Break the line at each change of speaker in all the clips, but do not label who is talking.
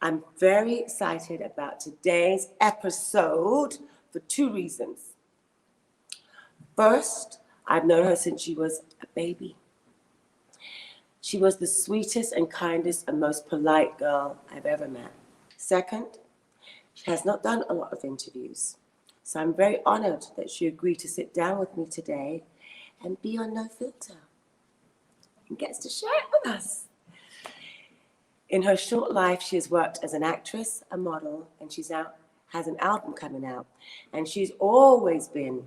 I'm very excited about today's episode for two reasons. First, I've known her since she was a baby. She was the sweetest and kindest and most polite girl I've ever met. Second, she has not done a lot of interviews, so I'm very honored that she agreed to sit down with me today and be on No Filter and gets to share it with us. In her short life, she has worked as an actress, a model, and she's now has an album coming out. And she's always been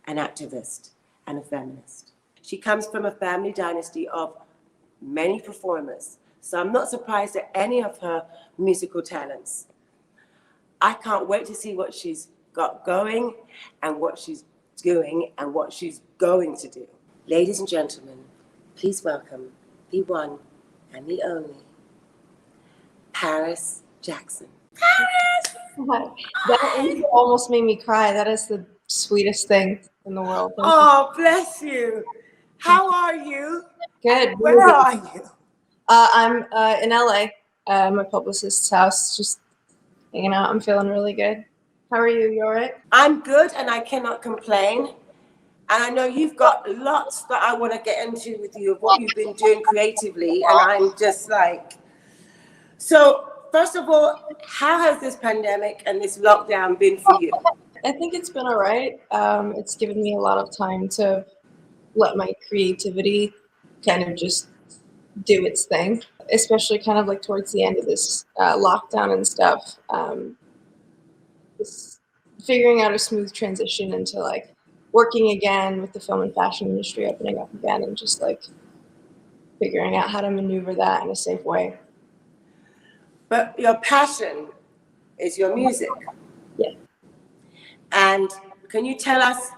an activist and a feminist. She comes from a family dynasty of many performers, so I'm not surprised at any of her musical talents. I can't wait to see what she's got going and what she's doing and what she's going to do. Ladies and gentlemen, please welcome the one and the only Paris Jackson. Paris!
That almost made me cry. That is the sweetest thing in the world.
Oh, bless you. How are you?
Good.
Where are you?
I'm in LA, my publicist's house, just hanging out. I'm feeling really good. How are you? You all right?
I'm good and I cannot complain. And I know you've got lots that I want to get into with you of what you've been doing creatively. And I'm just like, so first of all, how has this pandemic and this lockdown been for you?
I think it's been all right. It's given me a lot of time to let my creativity kind of just do its thing, especially kind of like towards the end of this lockdown and stuff. Just figuring out a smooth transition into like working again with the film and fashion industry opening up again, and just like figuring out how to maneuver that in a safe way.
But your passion is your music.
Yeah.
And can you tell us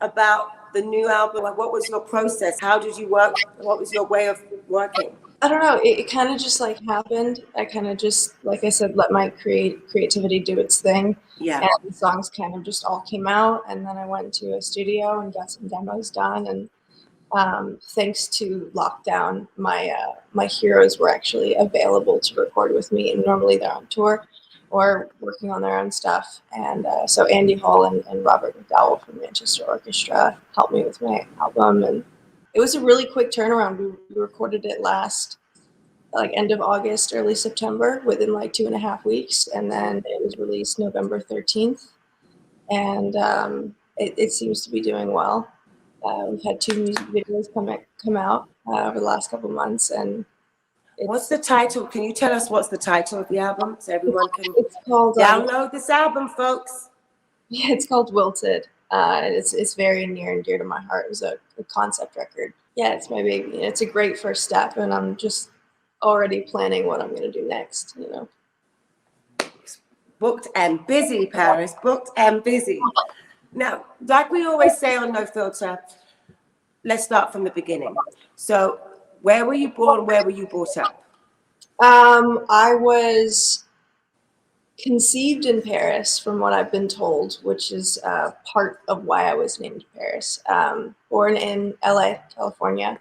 about the new album? What was your process? How did you work? What was your way of working?
I don't know. It kind of just like happened. I kind of just, like I said, let my creativity do its thing.
Yeah.
And the songs kind of just all came out. And then I went to a studio and got some demos done. And thanks to lockdown, my heroes were actually available to record with me. And normally they're on tour or working on their own stuff. And so Andy Hall and Robert McDowell from Manchester Orchestra helped me with my album. And it was a really quick turnaround. We recorded it last, like end of August, early September, within like 2.5 weeks. And then it was released November 13th. And it seems to be doing well. We've had 2 music videos come out over the last couple months. And
what's the title? Can you tell us what's the title of the album so everyone can
called,
download this album, folks?
Yeah, it's called Wilted. It's very near and dear to my heart. It was a concept record. Yeah, it's my baby. It's a great first step, and I'm just already planning what I'm going to do next, you know.
Booked and busy, Paris. Booked and busy. Now, like we always say on No Filter, let's start from the beginning. So, where were you born? Where were you brought up?
I was conceived in Paris, from what I've been told, which is part of why I was named Paris. Born in LA, California,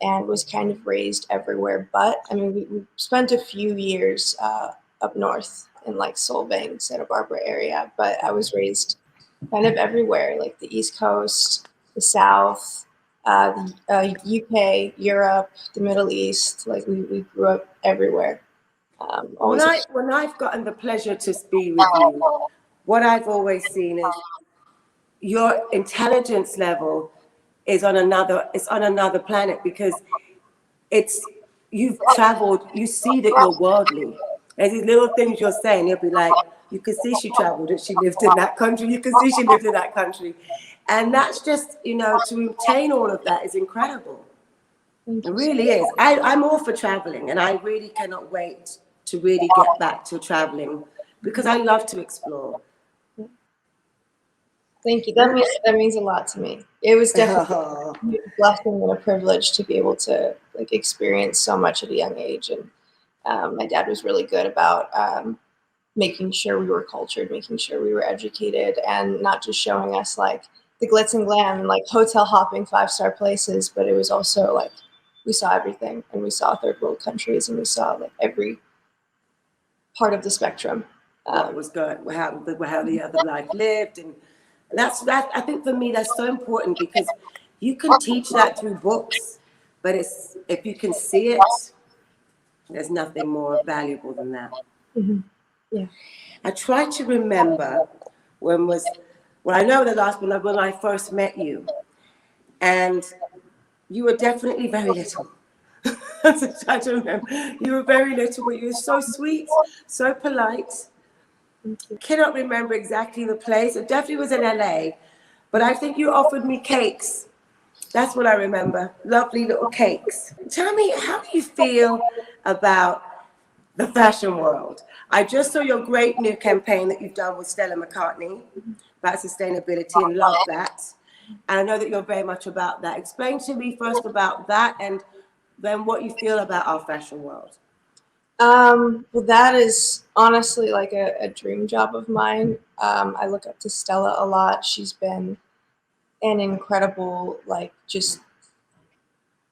and was kind of raised everywhere. But I mean, we spent a few years up north in like Solvang, Santa Barbara area. But I was raised kind of everywhere, like the East Coast, the South, the UK, Europe, the Middle East. Like we grew up everywhere.
When I've gotten the pleasure to be with you, what I've always seen is your intelligence level is on another planet, because you've traveled, you see that you're worldly. There's these little things you're saying, you'll be like, you can see she traveled and she lived in that country, you can see she lived in that country. And that's just, to obtain all of that is incredible. It really is. I'm all for traveling, and I really cannot wait to really get back to traveling, because I love to explore.
Thank you. That means a lot to me. It was definitely a blessing and a privilege to be able to like experience so much at a young age. And my dad was really good about making sure we were cultured, making sure we were educated, and not just showing us like the glitz and glam and like hotel hopping 5-star places, but it was also like we saw everything, and we saw third world countries, and we saw like every part of the spectrum.
What was good, how the other life lived, and that. I think for me that's so important, because you can teach that through books, but it's if you can see it, there's nothing more valuable than that.
Yeah.
I try to remember I know the last one when I first met you, and you were definitely very little. I try to remember. You were very little, but you were so sweet, so polite. Cannot remember exactly the place. It definitely was in LA, but I think you offered me cakes. That's what I remember. Lovely little cakes. Tell me, how do you feel about the fashion world? I just saw your great new campaign that you've done with Stella McCartney about sustainability, and love that. And I know that you're very much about that. Explain to me first about that, and then what you feel about our fashion world.
Well, that is honestly like a dream job of mine. I look up to Stella a lot. She's been an incredible, like, just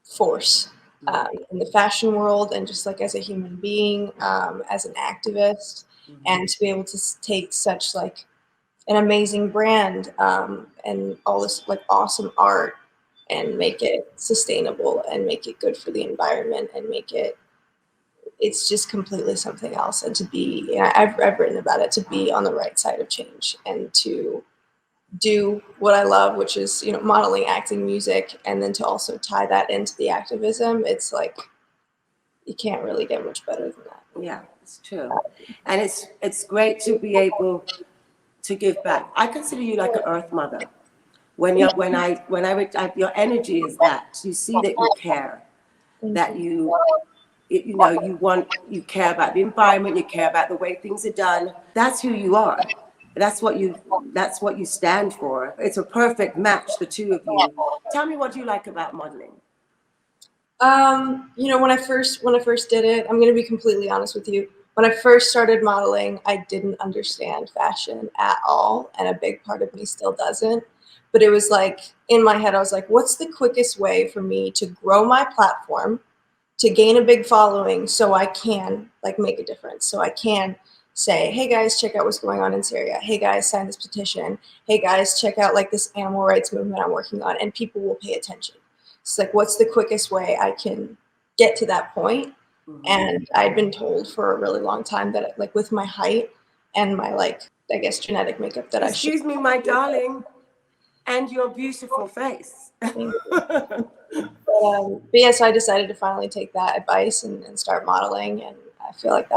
force in the fashion world, and just like as a human being, as an activist, and to be able to take such like an amazing brand and all this like awesome art and make it sustainable and make it good for the environment and make it, it's just completely something else. And to be, I've written about it, to be on the right side of change and to do what I love, which is, modeling, acting, music, and then to also tie that into the activism. It's like, you can't really get much better than that.
Yeah, it's true. And it's great to be able to give back. I consider you like an earth mother. When your energy is that you see that you care, that you care about the environment, you care about the way things are done. That's who you are. That's what you stand for. It's a perfect match, the two of you. Tell me, what you like about modeling?
When I first did it, I'm going to be completely honest with you. When I first started modeling, I didn't understand fashion at all, and a big part of me still doesn't. But it was like, in my head, I was like, what's the quickest way for me to grow my platform, to gain a big following, so I can like make a difference, so I can say, hey guys, check out what's going on in Syria. Hey guys, sign this petition. Hey guys, check out like this animal rights movement I'm working on, and people will pay attention. It's like, what's the quickest way I can get to that point? And I'd been told for a really long time that like with my height and my like, I guess, genetic makeup that
Excuse me, my darling, and your beautiful face.
But yes, I decided to finally take that advice and start modeling, and I feel like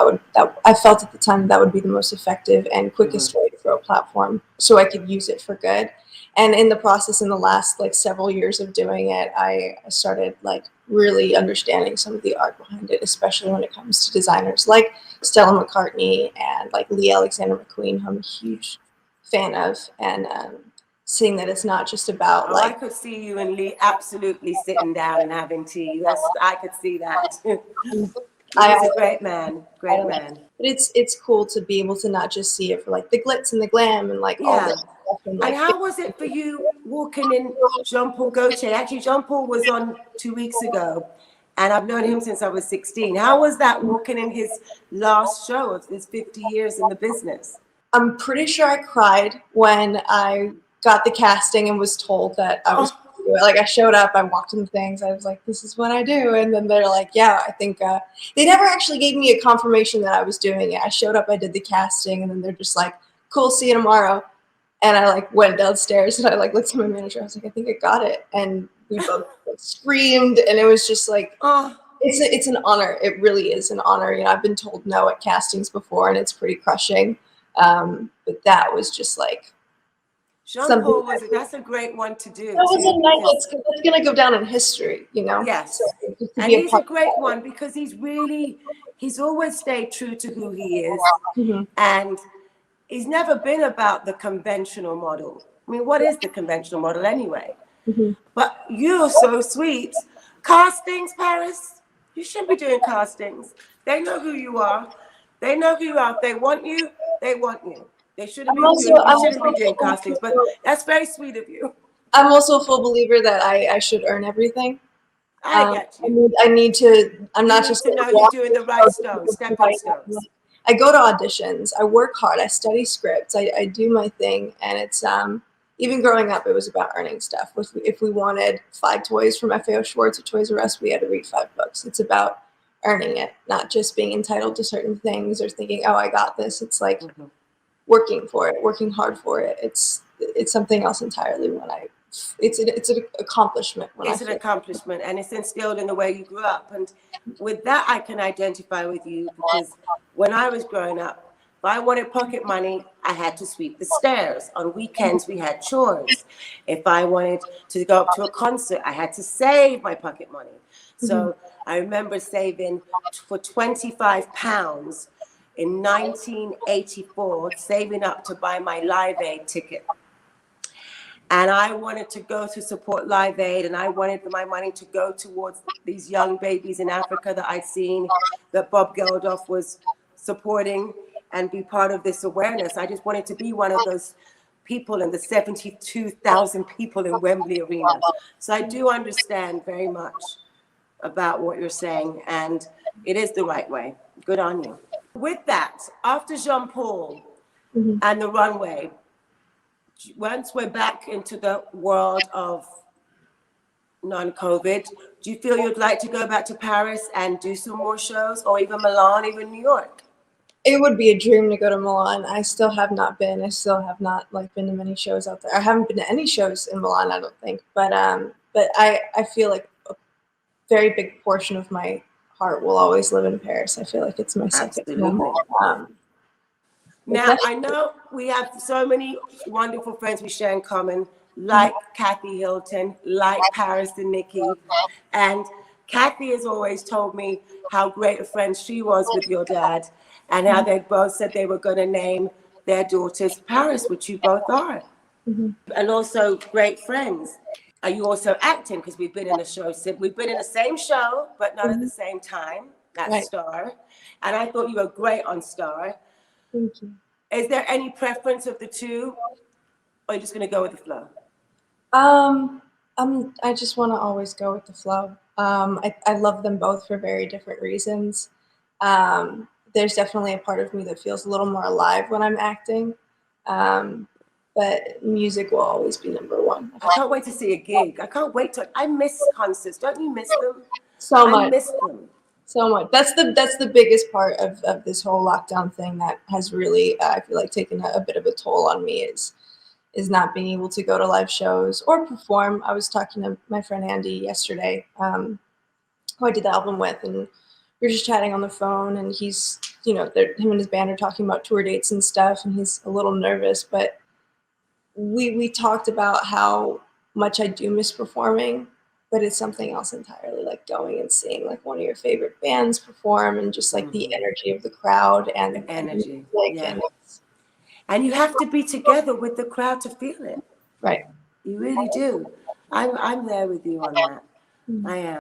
I felt at the time that would be the most effective and quickest way to grow a platform, so I could use it for good. And in the process, in the last like several years of doing it, I started like really understanding some of the art behind it, especially when it comes to designers like Stella McCartney and like Lee Alexander McQueen, who I'm a huge fan of, and seeing that it's not just about
I could see you and Lee absolutely sitting down and having tea. I could see that. He's a great man.
But it's cool to be able to not just see it for like the glitz and the glam and like all this stuff.
And how was it for you walking in Jean-Paul Gaultier? Actually, Jean-Paul was on 2 weeks ago, and I've known him since I was 16. How was that walking in his last show of his 50 years in the business?
I'm pretty sure I cried when I got the casting and was told that I was like, I showed up, I walked in things, I was like, this is what I do. And then they're like, yeah, I think they never actually gave me a confirmation that I was doing it. I showed up, I did the casting, and then they're just like, cool, see you tomorrow. And I like went downstairs and I like looked at my manager. I was like, I think I got it. And we both screamed, and it was just like, it's an honor. It really is an honor. I've been told no at castings before, and it's pretty crushing. But that was just like,
Jean-Paul that's a great one to do.
That was a night that's going to go down in history,
Yes.
So,
and he's a great one because he's always stayed true to who he is. And he's never been about the conventional model. I mean, what is the conventional model anyway? But you're so sweet. Castings, Paris, you shouldn't be doing castings. They know who you are. They know who you are. If they want you, they want you. They shouldn't be doing castings, but that's very sweet of you.
I'm also a full believer that I should earn everything.
I get you.
I need to. I'm not just
to know you're doing the right stones, stepping stones.
I go to auditions, I work hard, I study scripts, I do my thing, and it's even growing up, it was about earning stuff. If we wanted 5 toys from FAO Schwartz or Toys R Us, we had to read 5 books. It's about earning it, not just being entitled to certain things or thinking, oh, I got this. It's like working for it, working hard for it. It's something else entirely when it's an accomplishment.
It's an accomplishment, and it's instilled in the way you grew up. And with that, I can identify with you, because when I was growing up, if I wanted pocket money, I had to sweep the stairs. On weekends, we had chores. If I wanted to go up to a concert, I had to save my pocket money. So I remember saving for £25 in 1984, saving up to buy my Live Aid ticket. And I wanted to go to support Live Aid, and I wanted my money to go towards these young babies in Africa that I'd seen that Bob Geldof was supporting, and be part of this awareness. I just wanted to be one of those people in the 72,000 people in Wembley Arena. So I do understand very much about what you're saying, and it is the right way. Good on you. With that, after Jean Paul and the runway, once we're back into the world of non-COVID, do you feel you'd like to go back to Paris and do some more shows, or even Milan, even New York?
It would be a dream to go to Milan. I still have not been. I still have not been to many shows out there. I haven't been to any shows in Milan, I don't think. But I feel like a very big portion of my heart will always live in Paris. I feel like it's my second home.
Now, I know we have so many wonderful friends we share in common, like Kathy Hilton, like Paris and Nikki. And Kathy has always told me how great a friend she was with your dad, and how they both said they were going to name their daughters Paris, which you both are. And also great friends. Are you also acting? Because we've been in the show, we've been in the same show, but not at the same time. That's Star. And I thought you were great on Star.
Thank you.
Is there any preference of the two, or are you just going to go with the flow?
I just want to always go with the flow. I love them both for very different reasons. There's definitely a part of me that feels a little more alive when I'm acting. But music will always be number one.
I can't wait to see a gig. I can't wait to. I miss concerts. Don't you miss them?
So much.
I miss them.
So much. That's the biggest part of this whole lockdown thing that has really, I feel like, taken a bit of a toll on me is not being able to go to live shows or perform. I was talking to my friend Andy yesterday, who I did the album with, and we were just chatting on the phone, and he's, him and his band are talking about tour dates and stuff, and he's a little nervous, but we talked about how much I do miss performing, but it's something else entirely, like going and seeing like one of your favorite bands perform, and just like the energy of the crowd and
the energy.
And
you have to be together with the crowd to feel it.
Right.
You really do. I'm there with you on that. I am.